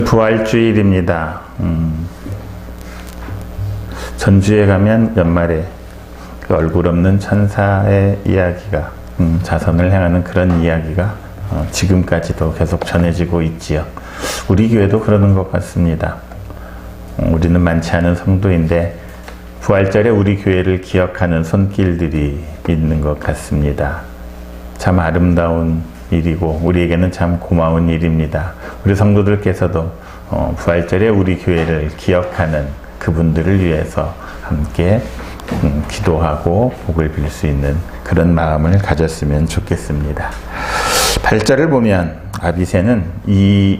부활주일입니다. 전주에 가면 연말에 그 얼굴 없는 천사의 이야기가 자선을 행하는 그런 이야기가 지금까지도 계속 전해지고 있지요. 우리 교회도 그러는 것 같습니다. 우리는 많지 않은 성도인데 부활절에 우리 교회를 기억하는 손길들이 있는 것 같습니다. 참 아름다운 일이고 우리에게는 참 고마운 일입니다. 우리 성도들께서도 부활절에 우리 교회를 기억하는 그분들을 위해서 함께 기도하고 복을 빌 수 있는 그런 마음을 가졌으면 좋겠습니다. 8절을 보면 아비새는 이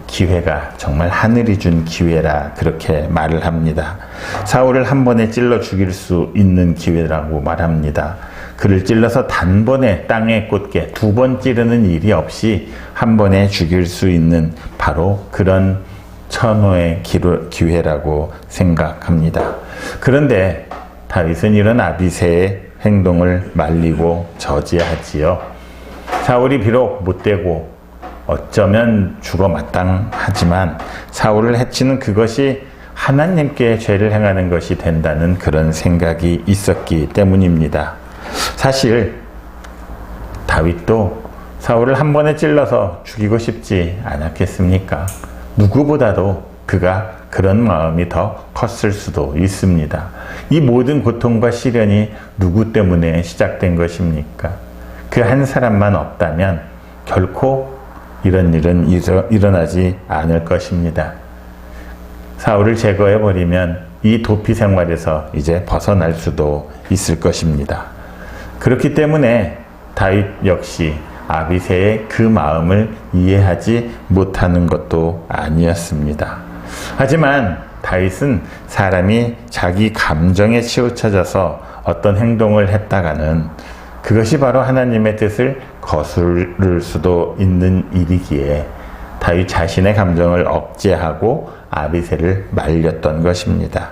기회가 정말 하늘이 준 기회라 그렇게 말을 합니다. 사울을 한 번에 찔러 죽일 수 있는 기회라고 말합니다. 그를 찔러서 단번에 땅에 꽂게 두 번 찌르는 일이 없이 한 번에 죽일 수 있는 바로 그런 천호의 기회라고 생각합니다. 그런데 다윗은 이런 아비새의 행동을 말리고 저지하지요. 사울이 비록 못되고 어쩌면 죽어 마땅하지만 사울을 해치는 그것이 하나님께 죄를 행하는 것이 된다는 그런 생각이 있었기 때문입니다. 사실 다윗도 사울을 한 번에 찔러서 죽이고 싶지 않았겠습니까? 누구보다도 그가 그런 마음이 더 컸을 수도 있습니다. 이 모든 고통과 시련이 누구 때문에 시작된 것입니까? 그 한 사람만 없다면 결코 이런 일은 일어나지 않을 것입니다. 사울을 제거해버리면 이 도피 생활에서 이제 벗어날 수도 있을 것입니다. 그렇기 때문에 다윗 역시 아비새의 그 마음을 이해하지 못하는 것도 아니었습니다. 하지만 다윗은 사람이 자기 감정에 치우쳐져서 어떤 행동을 했다가는 그것이 바로 하나님의 뜻을 거스를 수도 있는 일이기에 다윗 자신의 감정을 억제하고 아비새를 말렸던 것입니다.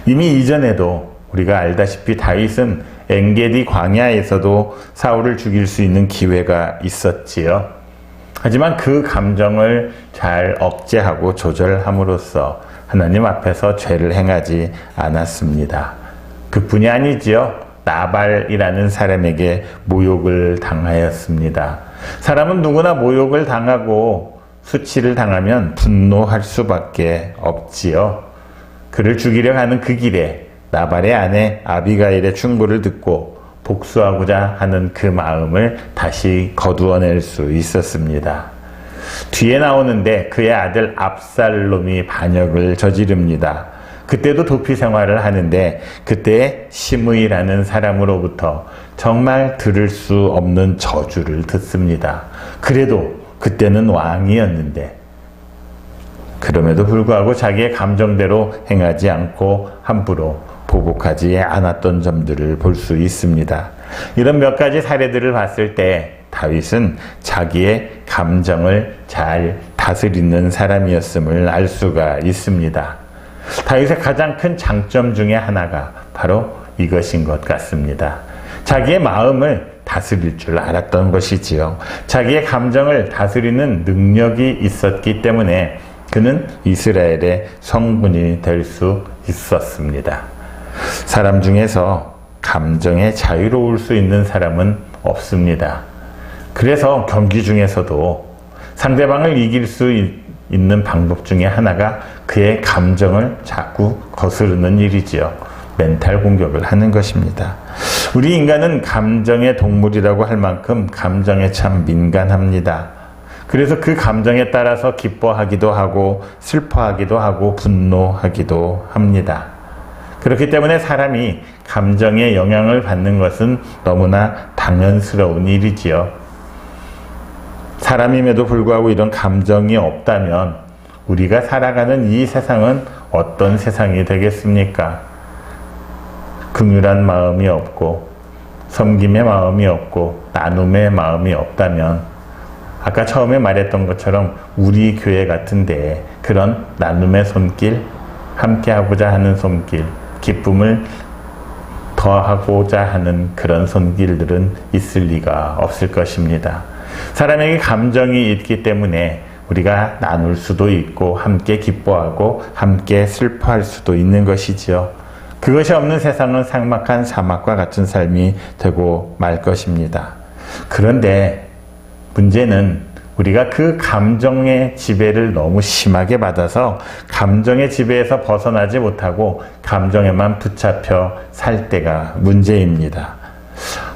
이미 이전에도 우리가 알다시피 다윗은 엔게디 광야에서도 사울을 죽일 수 있는 기회가 있었지요. 하지만 그 감정을 잘 억제하고 조절함으로써 하나님 앞에서 죄를 행하지 않았습니다. 그뿐이 아니지요. 나발이라는 사람에게 모욕을 당하였습니다. 사람은 누구나 모욕을 당하고 수치를 당하면 분노할 수밖에 없지요. 그를 죽이려 하는 그 길에 나발의 아내 아비가일의 충고를 듣고 복수하고자 하는 그 마음을 다시 거두어낼 수 있었습니다. 뒤에 나오는데 그의 아들 압살롬이 반역을 저지릅니다. 그때도 도피 생활을 하는데 그때 시므이라는 사람으로부터 정말 들을 수 없는 저주를 듣습니다. 그래도 그때는 왕이었는데 그럼에도 불구하고 자기의 감정대로 행하지 않고 함부로 보복하지 않았던 점들을 볼 수 있습니다. 이런 몇 가지 사례들을 봤을 때 다윗은 자기의 감정을 잘 다스리는 사람이었음을 알 수가 있습니다. 다윗의 가장 큰 장점 중에 하나가 바로 이것인 것 같습니다. 자기의 마음을 다스릴 줄 알았던 것이지요. 자기의 감정을 다스리는 능력이 있었기 때문에 그는 이스라엘의 성군이 될 수 있었습니다. 사람 중에서 감정에 자유로울 수 있는 사람은 없습니다. 그래서 경기 중에서도 상대방을 이길 수 있는 방법 중에 하나가 그의 감정을 자꾸 거스르는 일이지요. 멘탈 공격을 하는 것입니다. 우리 인간은 감정의 동물이라고 할 만큼 감정에 참 민감합니다. 그래서 그 감정에 따라서 기뻐하기도 하고 슬퍼하기도 하고 분노하기도 합니다. 그렇기 때문에 사람이 감정에 영향을 받는 것은 너무나 당연스러운 일이지요. 사람임에도 불구하고 이런 감정이 없다면 우리가 살아가는 이 세상은 어떤 세상이 되겠습니까? 긍휼한 마음이 없고 섬김의 마음이 없고 나눔의 마음이 없다면 아까 처음에 말했던 것처럼 우리 교회 같은데 그런 나눔의 손길, 함께하고자 하는 손길, 기쁨을 더하고자 하는 그런 손길들은 있을 리가 없을 것입니다. 사람에게 감정이 있기 때문에 우리가 나눌 수도 있고 함께 기뻐하고 함께 슬퍼할 수도 있는 것이지요. 그것이 없는 세상은 삭막한 사막과 같은 삶이 되고 말 것입니다. 그런데 문제는 우리가 그 감정의 지배를 너무 심하게 받아서 감정의 지배에서 벗어나지 못하고 감정에만 붙잡혀 살 때가 문제입니다.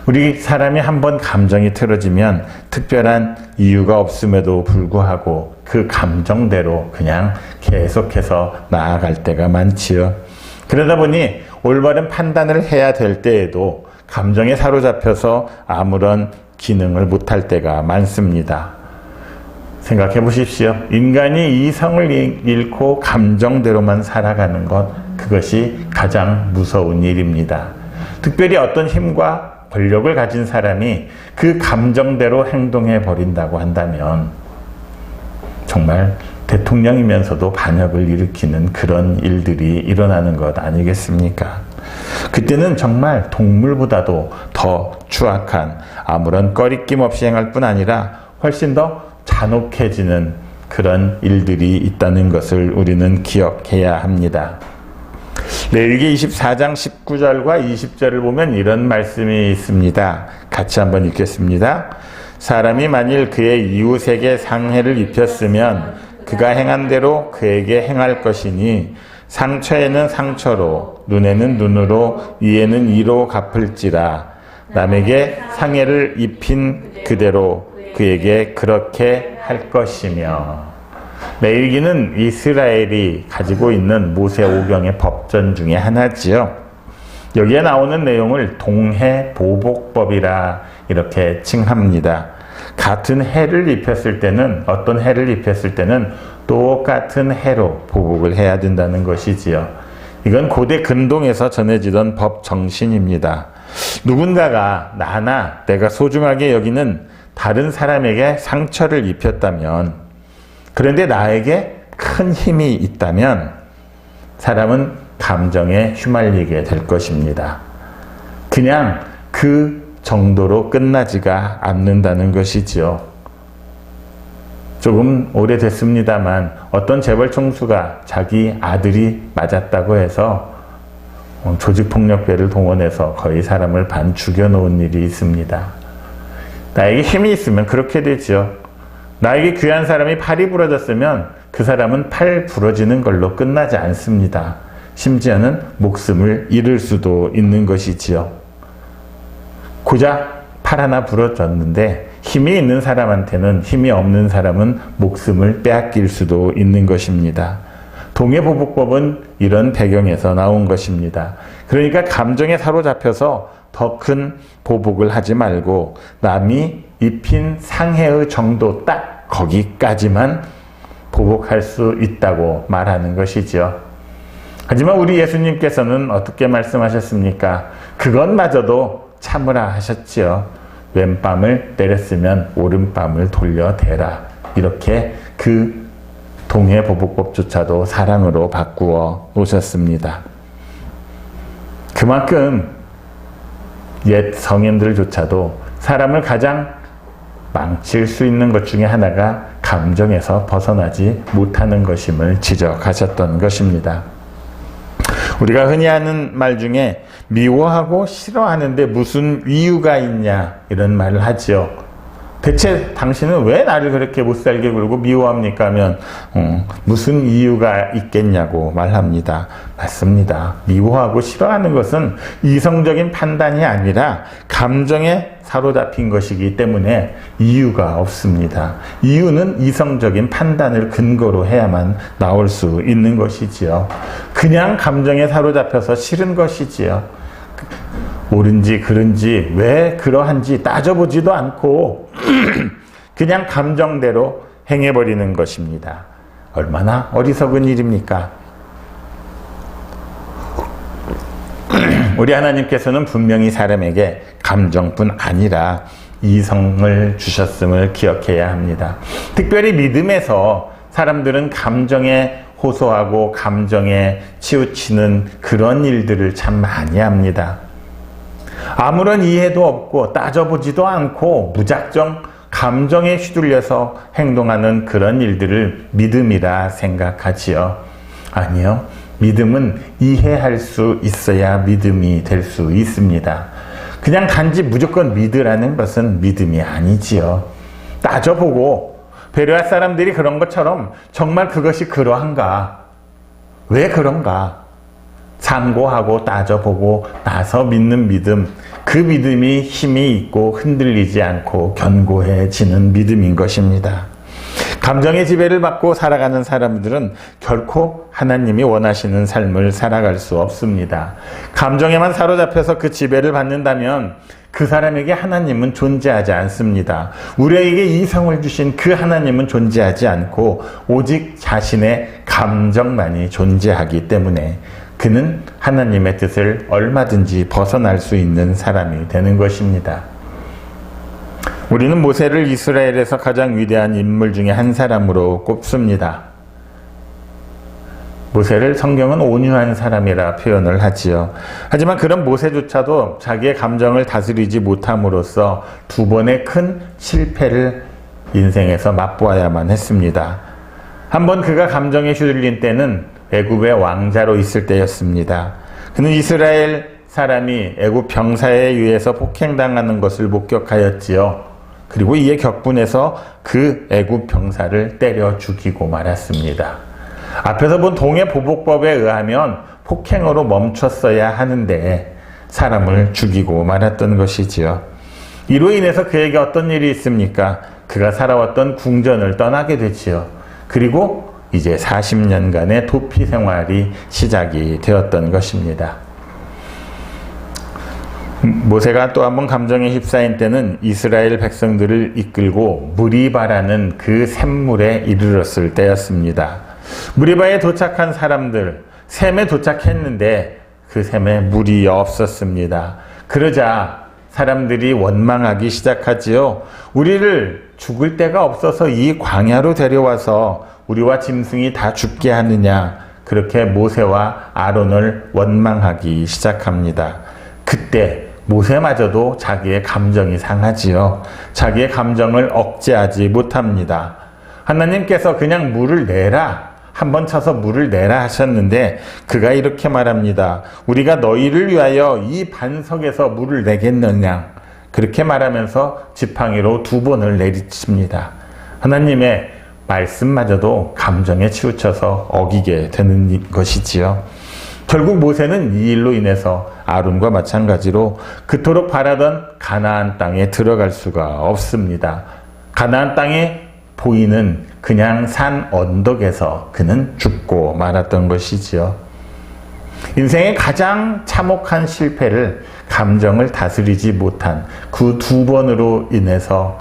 우리 사람이 한번 감정이 틀어지면 특별한 이유가 없음에도 불구하고 그 감정대로 그냥 계속해서 나아갈 때가 많지요. 그러다 보니 올바른 판단을 해야 될 때에도 감정에 사로잡혀서 아무런 기능을 못할 때가 많습니다. 생각해 보십시오. 인간이 이성을 잃고 감정대로만 살아가는 것, 그것이 가장 무서운 일입니다. 특별히 어떤 힘과 권력을 가진 사람이 그 감정대로 행동해 버린다고 한다면 정말 대통령이면서도 반역을 일으키는 그런 일들이 일어나는 것 아니겠습니까? 그때는 정말 동물보다도 더 추악한, 아무런 꺼리낌 없이 행할 뿐 아니라 훨씬 더 잔혹해지는 그런 일들이 있다는 것을 우리는 기억해야 합니다. 레위기 24장 19절과 20절을 보면 이런 말씀이 있습니다. 같이 한번 읽겠습니다. 사람이 만일 그의 이웃에게 상해를 입혔으면 그가 행한 대로 그에게 행할 것이니 상처에는 상처로, 눈에는 눈으로, 이에는 이로 갚을지라. 남에게 상해를 입힌 그대로 그에게 그렇게 할 것이며. 레위기는 이스라엘이 가지고 있는 모세오경의 법전 중에 하나지요. 여기에 나오는 내용을 동해보복법이라 이렇게 칭합니다. 같은 해를 입혔을 때는, 어떤 해를 입혔을 때는 똑같은 해로 보복을 해야 된다는 것이지요. 이건 고대 근동에서 전해지던 법 정신입니다. 누군가가 나나 내가 소중하게 여기는 다른 사람에게 상처를 입혔다면, 그런데 나에게 큰 힘이 있다면 사람은 감정에 휘말리게 될 것입니다. 그냥 그 정도로 끝나지가 않는다는 것이지요. 조금 오래됐습니다만 어떤 재벌 총수가 자기 아들이 맞았다고 해서 조직폭력배를 동원해서 거의 사람을 반 죽여놓은 일이 있습니다. 나에게 힘이 있으면 그렇게 되죠. 나에게 귀한 사람이 팔이 부러졌으면 그 사람은 팔 부러지는 걸로 끝나지 않습니다. 심지어는 목숨을 잃을 수도 있는 것이지요. 고작 팔 하나 부러졌는데 힘이 있는 사람한테는 힘이 없는 사람은 목숨을 빼앗길 수도 있는 것입니다. 동해보복법은 이런 배경에서 나온 것입니다. 그러니까 감정에 사로잡혀서 더 큰 보복을 하지 말고 남이 입힌 상해의 정도 딱 거기까지만 보복할 수 있다고 말하는 것이죠. 하지만 우리 예수님께서는 어떻게 말씀하셨습니까? 그것마저도 참으라 하셨지요. 왼밤을 때렸으면 오른밤을 돌려대라. 이렇게 그 동해보복법조차도 사랑으로 바꾸어 놓으셨습니다. 그만큼 옛 성인들조차도 사람을 가장 망칠 수 있는 것 중에 하나가 감정에서 벗어나지 못하는 것임을 지적하셨던 것입니다. 우리가 흔히 하는 말 중에 미워하고 싫어하는데 무슨 이유가 있냐 이런 말을 하지요. 대체 당신은 왜 나를 그렇게 못살게 굴고 미워합니까? 하면 무슨 이유가 있겠냐고 말합니다. 맞습니다. 미워하고 싫어하는 것은 이성적인 판단이 아니라 감정에 사로잡힌 것이기 때문에 이유가 없습니다. 이유는 이성적인 판단을 근거로 해야만 나올 수 있는 것이지요. 그냥 감정에 사로잡혀서 싫은 것이지요. 옳은지 그른지 왜 그러한지 따져보지도 않고 그냥 감정대로 행해버리는 것입니다. 얼마나 어리석은 일입니까? 우리 하나님께서는 분명히 사람에게 감정뿐 아니라 이성을 주셨음을 기억해야 합니다. 특별히 믿음에서 사람들은 감정에 호소하고 감정에 치우치는 그런 일들을 참 많이 합니다. 아무런 이해도 없고 따져보지도 않고 무작정 감정에 휘둘려서 행동하는 그런 일들을 믿음이라 생각하지요. 아니요. 믿음은 이해할 수 있어야 믿음이 될 수 있습니다. 그냥 단지 무조건 믿으라는 것은 믿음이 아니지요. 따져보고 베레아 사람들이 그런 것처럼 정말 그것이 그러한가? 왜 그런가? 상고하고 따져보고 나서 믿는 믿음, 그 믿음이 힘이 있고 흔들리지 않고 견고해지는 믿음인 것입니다. 감정의 지배를 받고 살아가는 사람들은 결코 하나님이 원하시는 삶을 살아갈 수 없습니다. 감정에만 사로잡혀서 그 지배를 받는다면 그 사람에게 하나님은 존재하지 않습니다. 우리에게 이성을 주신 그 하나님은 존재하지 않고 오직 자신의 감정만이 존재하기 때문에 그는 하나님의 뜻을 얼마든지 벗어날 수 있는 사람이 되는 것입니다. 우리는 모세를 이스라엘에서 가장 위대한 인물 중에 한 사람으로 꼽습니다. 모세를 성경은 온유한 사람이라 표현을 하지요. 하지만 그런 모세조차도 자기의 감정을 다스리지 못함으로써 두 번의 큰 실패를 인생에서 맛보아야만 했습니다. 한번 그가 감정에 휘둘린 때는 애굽의 왕자로 있을 때였습니다. 그는 이스라엘 사람이 애굽 병사에 의해서 폭행당하는 것을 목격하였지요. 그리고 이에 격분해서 그 애굽 병사를 때려 죽이고 말았습니다. 앞에서 본 동해 보복법에 의하면 폭행으로 멈췄어야 하는데 사람을 죽이고 말았던 것이지요. 이로 인해서 그에게 어떤 일이 있습니까? 그가 살아왔던 궁전을 떠나게 되지요. 그리고 이제 40년간의 도피 생활이 시작이 되었던 것입니다. 모세가 또 한 번 감정에 휩싸인 때는 이스라엘 백성들을 이끌고 무리바라는 그 샘물에 이르렀을 때였습니다. 무리바에 도착한 사람들, 샘에 도착했는데 그 샘에 물이 없었습니다. 그러자 사람들이 원망하기 시작하지요. 우리를 죽을 데가 없어서 이 광야로 데려와서 우리와 짐승이 다 죽게 하느냐. 그렇게 모세와 아론을 원망하기 시작합니다. 그때 모세마저도 자기의 감정이 상하지요. 자기의 감정을 억제하지 못합니다. 하나님께서 그냥 물을 내라, 한번 쳐서 물을 내라 하셨는데 그가 이렇게 말합니다. 우리가 너희를 위하여 이 반석에서 물을 내겠느냐. 그렇게 말하면서 지팡이로 2번을 내리칩니다. 하나님의 말씀마저도 감정에 치우쳐서 어기게 되는 것이지요. 결국 모세는 이 일로 인해서 아론과 마찬가지로 그토록 바라던 가나안 땅에 들어갈 수가 없습니다. 가나안 땅에 보이는 그냥 산 언덕에서 그는 죽고 말았던 것이지요. 인생의 가장 참혹한 실패를 감정을 다스리지 못한 그 2번으로 인해서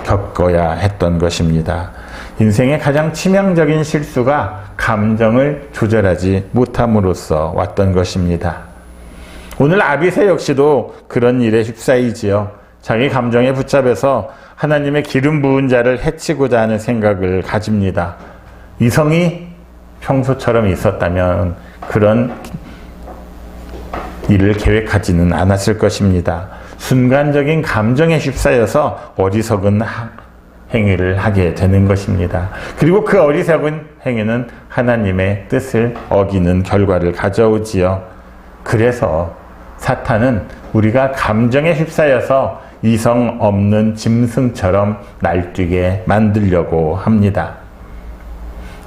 겪어야 했던 것입니다. 인생의 가장 치명적인 실수가 감정을 조절하지 못함으로써 왔던 것입니다. 오늘 아비새 역시도 그런 일에 휩싸이지요. 자기 감정에 붙잡혀서 하나님의 기름 부은 자를 해치고자 하는 생각을 가집니다. 이성이 평소처럼 있었다면 그런 일을 계획하지는 않았을 것입니다. 순간적인 감정에 휩싸여서 어리석은 행위를 하게 되는 것입니다. 그리고 그 어리석은 행위는 하나님의 뜻을 어기는 결과를 가져오지요. 그래서 사탄은 우리가 감정에 휩싸여서 이성 없는 짐승처럼 날뛰게 만들려고 합니다.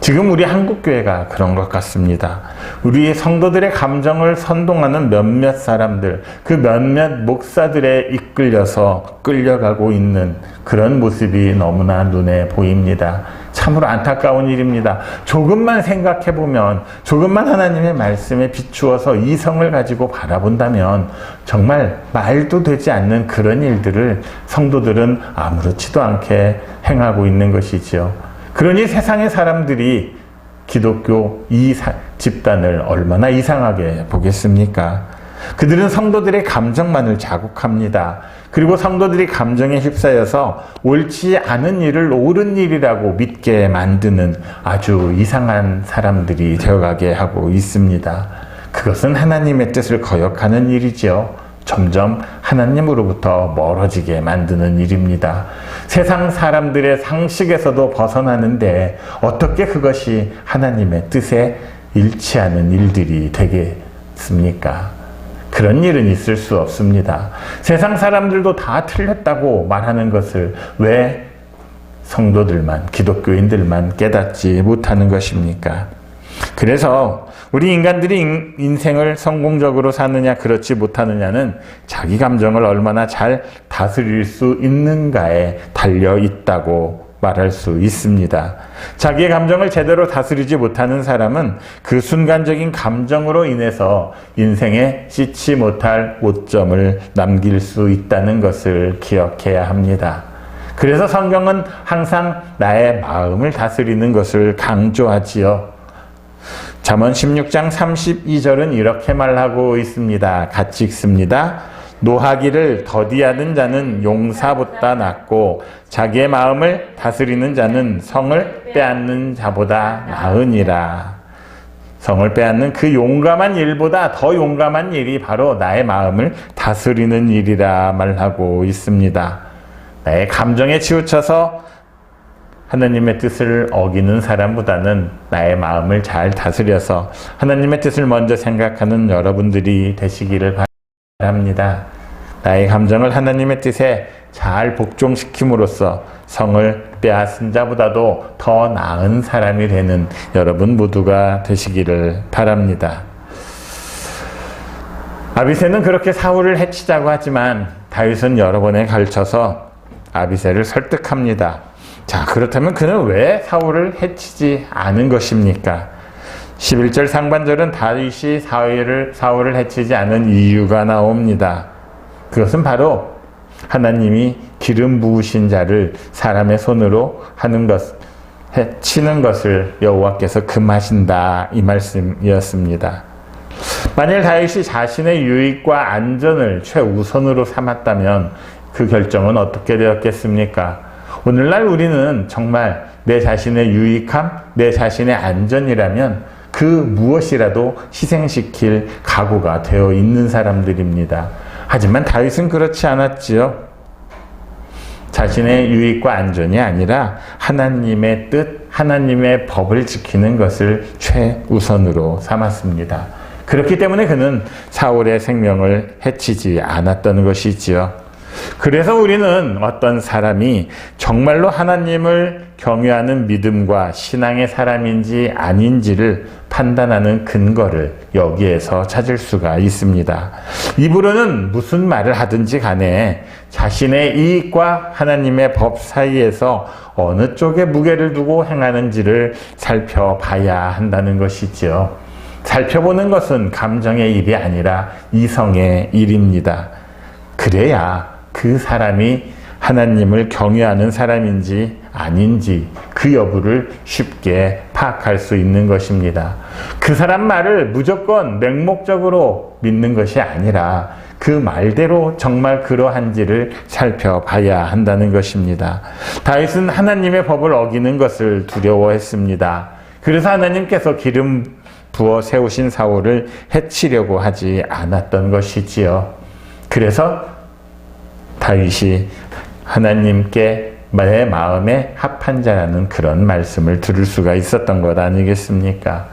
지금 우리 한국교회가 그런 것 같습니다. 우리 성도들의 감정을 선동하는 몇몇 사람들, 그 몇몇 목사들에 이끌려서 끌려가고 있는 그런 모습이 너무나 눈에 보입니다. 참으로 안타까운 일입니다. 조금만 생각해보면, 조금만 하나님의 말씀에 비추어서 이성을 가지고 바라본다면 정말 말도 되지 않는 그런 일들을 성도들은 아무렇지도 않게 행하고 있는 것이지요. 그러니 세상의 사람들이 기독교 이 집단을 얼마나 이상하게 보겠습니까? 그들은 성도들의 감정만을 자극합니다. 그리고 성도들이 감정에 휩싸여서 옳지 않은 일을 옳은 일이라고 믿게 만드는 아주 이상한 사람들이 되어가게 하고 있습니다. 그것은 하나님의 뜻을 거역하는 일이지요. 점점 하나님으로부터 멀어지게 만드는 일입니다. 세상 사람들의 상식에서도 벗어나는데 어떻게 그것이 하나님의 뜻에 일치하는 일들이 되겠습니까? 그런 일은 있을 수 없습니다. 세상 사람들도 다 틀렸다고 말하는 것을 왜 성도들만, 기독교인들만 깨닫지 못하는 것입니까? 그래서 우리 인간들이 인생을 성공적으로 사느냐 그렇지 못하느냐는 자기 감정을 얼마나 잘 다스릴 수 있는가에 달려 있다고 말할 수 있습니다. 자기의 감정을 제대로 다스리지 못하는 사람은 그 순간적인 감정으로 인해서 인생에 씻지 못할 오점을 남길 수 있다는 것을 기억해야 합니다. 그래서 성경은 항상 나의 마음을 다스리는 것을 강조하지요. 잠언 16장 32절은 이렇게 말하고 있습니다. 같이 읽습니다. 노하기를 더디하는 자는 용사보다 낫고 자기의 마음을 다스리는 자는 성을 빼앗는 자보다 나으니라. 성을 빼앗는 그 용감한 일보다 더 용감한 일이 바로 나의 마음을 다스리는 일이라 말하고 있습니다. 나의 감정에 치우쳐서 하나님의 뜻을 어기는 사람보다는 나의 마음을 잘 다스려서 하나님의 뜻을 먼저 생각하는 여러분들이 되시기를 바랍니다. 나의 감정을 하나님의 뜻에 잘 복종시킴으로써 성을 빼앗은 자보다도 더 나은 사람이 되는 여러분 모두가 되시기를 바랍니다. 아비새는 그렇게 사울을 해치자고 하지만 다윗은 여러 번에 걸쳐서 아비새를 설득합니다. 자, 그렇다면 그는 왜 사울을 해치지 않은 것입니까? 11절 상반절은 다윗이 사울을 해치지 않은 이유가 나옵니다. 그것은 바로 하나님이 기름 부으신 자를 사람의 손으로 하는 것, 해치는 것을 여호와께서 금하신다, 이 말씀이었습니다. 만일 다윗이 자신의 유익과 안전을 최우선으로 삼았다면 그 결정은 어떻게 되었겠습니까? 오늘날 우리는 정말 내 자신의 유익함, 내 자신의 안전이라면 그 무엇이라도 희생시킬 각오가 되어 있는 사람들입니다. 하지만 다윗은 그렇지 않았지요. 자신의 유익과 안전이 아니라 하나님의 뜻, 하나님의 법을 지키는 것을 최우선으로 삼았습니다. 그렇기 때문에 그는 사울의 생명을 해치지 않았던 것이지요. 그래서 우리는 어떤 사람이 정말로 하나님을 경외하는 믿음과 신앙의 사람인지 아닌지를 판단하는 근거를 여기에서 찾을 수가 있습니다. 입으로는 무슨 말을 하든지 간에 자신의 이익과 하나님의 법 사이에서 어느 쪽에 무게를 두고 행하는지를 살펴봐야 한다는 것이지요. 살펴보는 것은 감정의 일이 아니라 이성의 일입니다. 그래야 그 사람이 하나님을 경외하는 사람인지 아닌지 그 여부를 쉽게 파악할 수 있는 것입니다. 그 사람 말을 무조건 맹목적으로 믿는 것이 아니라 그 말대로 정말 그러한지를 살펴봐야 한다는 것입니다. 다윗은 하나님의 법을 어기는 것을 두려워했습니다. 그래서 하나님께서 기름 부어 세우신 사울을 해치려고 하지 않았던 것이지요. 그래서 다윗이 하나님께 내 마음에 합한 자라는 그런 말씀을 들을 수가 있었던 것 아니겠습니까?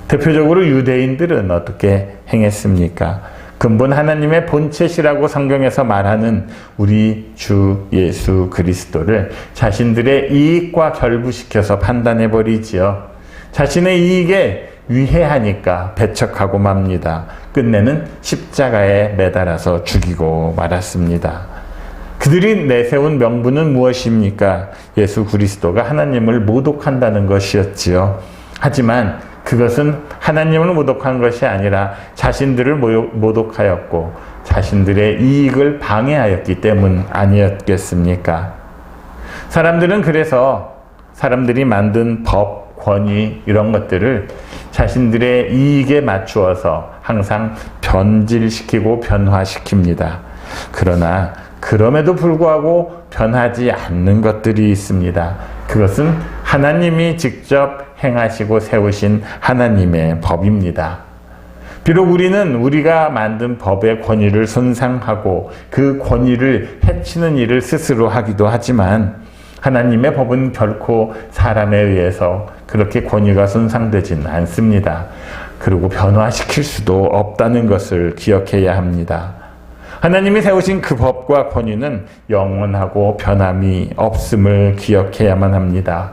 대표적으로 유대인들은 어떻게 행했습니까? 근본 하나님의 본체시라고 성경에서 말하는 우리 주 예수 그리스도를 자신들의 이익과 결부시켜서 판단해버리지요. 자신의 이익에 위해하니까 배척하고 맙니다. 끝내는 십자가에 매달아서 죽이고 말았습니다. 그들이 내세운 명분은 무엇입니까? 예수 그리스도가 하나님을 모독한다는 것이었지요. 하지만 그것은 하나님을 모독한 것이 아니라 자신들을 모독하였고 자신들의 이익을 방해하였기 때문 아니었겠습니까? 사람들은 그래서 사람들이 만든 법, 권위 이런 것들을 자신들의 이익에 맞추어서 항상 변질시키고 변화시킵니다. 그러나 그럼에도 불구하고 변하지 않는 것들이 있습니다. 그것은 하나님이 직접 행하시고 세우신 하나님의 법입니다. 비록 우리는 우리가 만든 법의 권위를 손상하고 그 권위를 해치는 일을 스스로 하기도 하지만 하나님의 법은 결코 사람에 의해서 그렇게 권위가 손상되진 않습니다. 그리고 변화시킬 수도 없다는 것을 기억해야 합니다. 하나님이 세우신 그 법과 권위는 영원하고 변함이 없음을 기억해야만 합니다.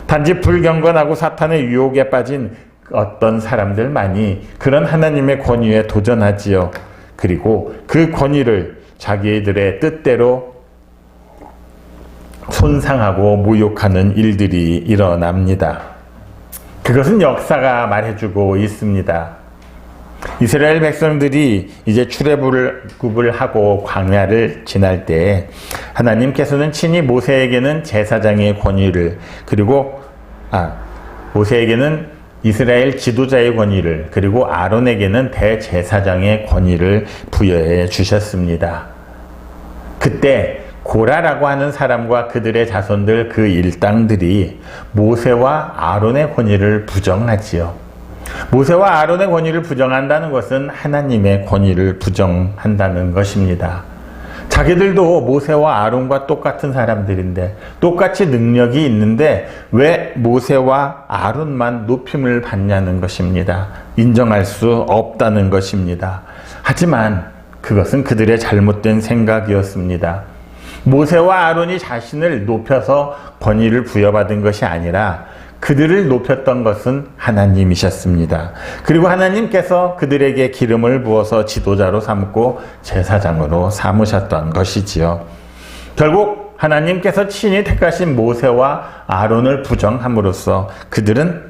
단지 불경건하고 사탄의 유혹에 빠진 어떤 사람들만이 그런 하나님의 권위에 도전하지요. 그리고 그 권위를 자기들의 뜻대로 손상하고 모욕하는 일들이 일어납니다. 그것은 역사가 말해주고 있습니다. 이스라엘 백성들이 이제 출애굽을 하고 광야를 지날 때 하나님께서는 친히 모세에게는 제사장의 권위를 그리고 모세에게는 이스라엘 지도자의 권위를 그리고 아론에게는 대제사장의 권위를 부여해 주셨습니다. 그때 고라라고 하는 사람과 그들의 자손들 그 일당들이 모세와 아론의 권위를 부정하지요. 모세와 아론의 권위를 부정한다는 것은 하나님의 권위를 부정한다는 것입니다. 자기들도 모세와 아론과 똑같은 사람들인데 똑같이 능력이 있는데 왜 모세와 아론만 높임을 받냐는 것입니다. 인정할 수 없다는 것입니다. 하지만 그것은 그들의 잘못된 생각이었습니다. 모세와 아론이 자신을 높여서 권위를 부여받은 것이 아니라 그들을 높였던 것은 하나님이셨습니다. 그리고 하나님께서 그들에게 기름을 부어서 지도자로 삼고 제사장으로 삼으셨던 것이지요. 결국 하나님께서 친히 택하신 모세와 아론을 부정함으로써 그들은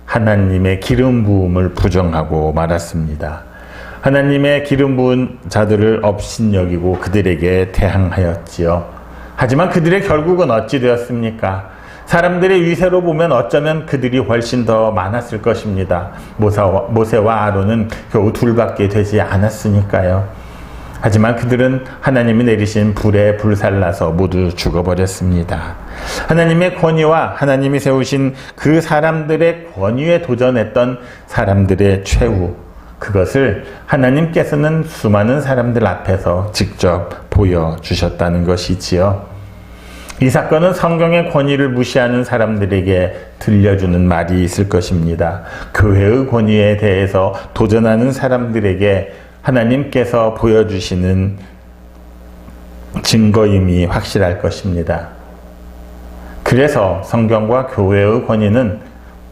하나님의 기름 부음을 부정하고 말았습니다. 하나님의 기름 부은 자들을 업신여기고 그들에게 대항하였지요. 하지만 그들의 결국은 어찌 되었습니까? 사람들의 위세로 보면 어쩌면 그들이 훨씬 더 많았을 것입니다. 모세와 아론은 겨우 둘밖에 되지 않았으니까요. 하지만 그들은 하나님이 내리신 불에 불살라서 모두 죽어버렸습니다. 하나님의 권위와 하나님이 세우신 그 사람들의 권위에 도전했던 사람들의 최후, 그것을 하나님께서는 수많은 사람들 앞에서 직접 보여주셨다는 것이지요. 이 사건은 성경의 권위를 무시하는 사람들에게 들려주는 말이 있을 것입니다. 교회의 권위에 대해서 도전하는 사람들에게 하나님께서 보여주시는 증거임이 확실할 것입니다. 그래서 성경과 교회의 권위는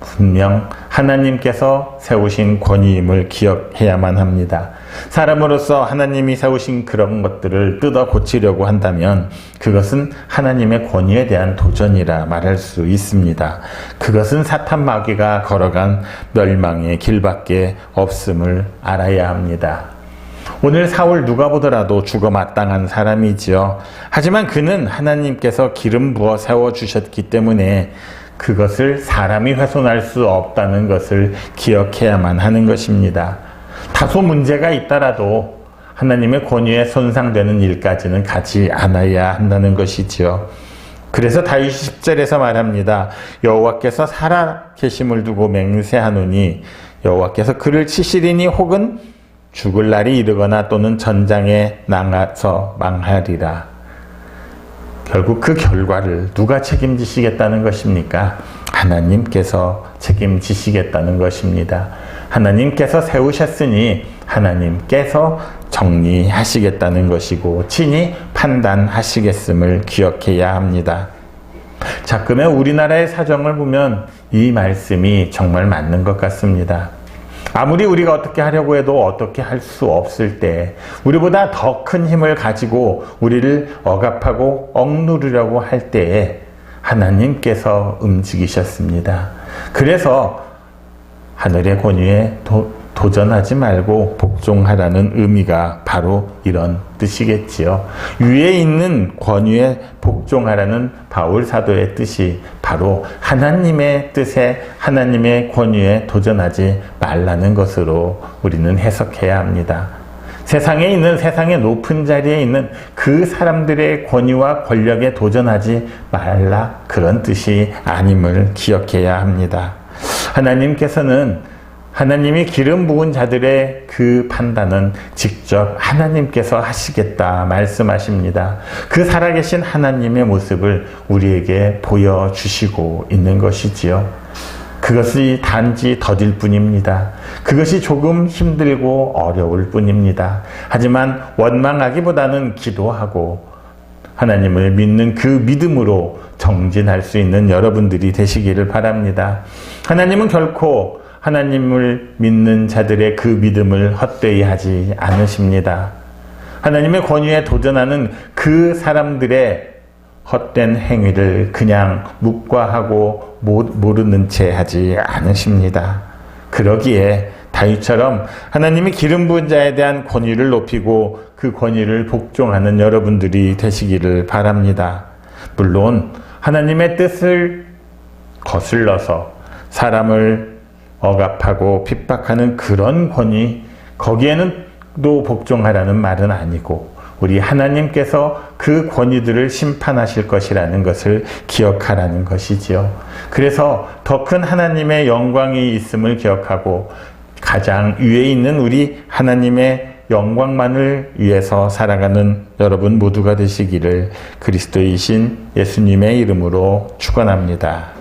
분명 하나님께서 세우신 권위임을 기억해야만 합니다. 사람으로서 하나님이 세우신 그런 것들을 뜯어 고치려고 한다면 그것은 하나님의 권위에 대한 도전이라 말할 수 있습니다. 그것은 사탄 마귀가 걸어간 멸망의 길밖에 없음을 알아야 합니다. 오늘 사울 누가 보더라도 죽어 마땅한 사람이지요. 하지만 그는 하나님께서 기름 부어 세워주셨기 때문에 그것을 사람이 훼손할 수 없다는 것을 기억해야만 하는 것입니다. 다소 문제가 있더라도 하나님의 권위에 손상되는 일까지는 가지 않아야 한다는 것이지요. 그래서 다윗이 10절에서 말합니다. 여호와께서 살아계심을 두고 맹세하노니 여호와께서 그를 치시리니 혹은 죽을 날이 이르거나 또는 전장에 나가서 망하리라. 결국 그 결과를 누가 책임지시겠다는 것입니까? 하나님께서 책임지시겠다는 것입니다. 하나님께서 세우셨으니 하나님께서 정리하시겠다는 것이고 친히 판단하시겠음을 기억해야 합니다. 자꾸만 우리나라의 사정을 보면 이 말씀이 정말 맞는 것 같습니다. 아무리 우리가 어떻게 하려고 해도 어떻게 할 수 없을 때 우리보다 더 큰 힘을 가지고 우리를 억압하고 억누르려고 할 때에 하나님께서 움직이셨습니다. 그래서 하늘의 권위에 도전하지 말고 복종하라는 의미가 바로 이런 뜻이겠지요. 위에 있는 권위에 복종하라는 바울 사도의 뜻이 바로 하나님의 뜻에 하나님의 권위에 도전하지 말라는 것으로 우리는 해석해야 합니다. 세상에 있는 세상의 높은 자리에 있는 그 사람들의 권위와 권력에 도전하지 말라 그런 뜻이 아님을 기억해야 합니다. 하나님께서는 하나님이 기름 부은 자들의 그 판단은 직접 하나님께서 하시겠다 말씀하십니다. 그 살아계신 하나님의 모습을 우리에게 보여주시고 있는 것이지요. 그것이 단지 더딜 뿐입니다. 그것이 조금 힘들고 어려울 뿐입니다. 하지만 원망하기보다는 기도하고 하나님을 믿는 그 믿음으로 정진할 수 있는 여러분들이 되시기를 바랍니다. 하나님은 결코 하나님을 믿는 자들의 그 믿음을 헛되이 하지 않으십니다. 하나님의 권위에 도전하는 그 사람들의 헛된 행위를 그냥 묵과하고 모르는 채 하지 않으십니다. 그러기에 다윗처럼 하나님이 기름 부은 자에 대한 권위를 높이고 그 권위를 복종하는 여러분들이 되시기를 바랍니다. 물론 하나님의 뜻을 거슬러서 사람을 억압하고 핍박하는 그런 권위, 거기에는 또 복종하라는 말은 아니고 우리 하나님께서 그 권위들을 심판하실 것이라는 것을 기억하라는 것이지요. 그래서 더 큰 하나님의 영광이 있음을 기억하고 가장 위에 있는 우리 하나님의 영광만을 위해서 살아가는 여러분 모두가 되시기를 그리스도이신 예수님의 이름으로 축원합니다.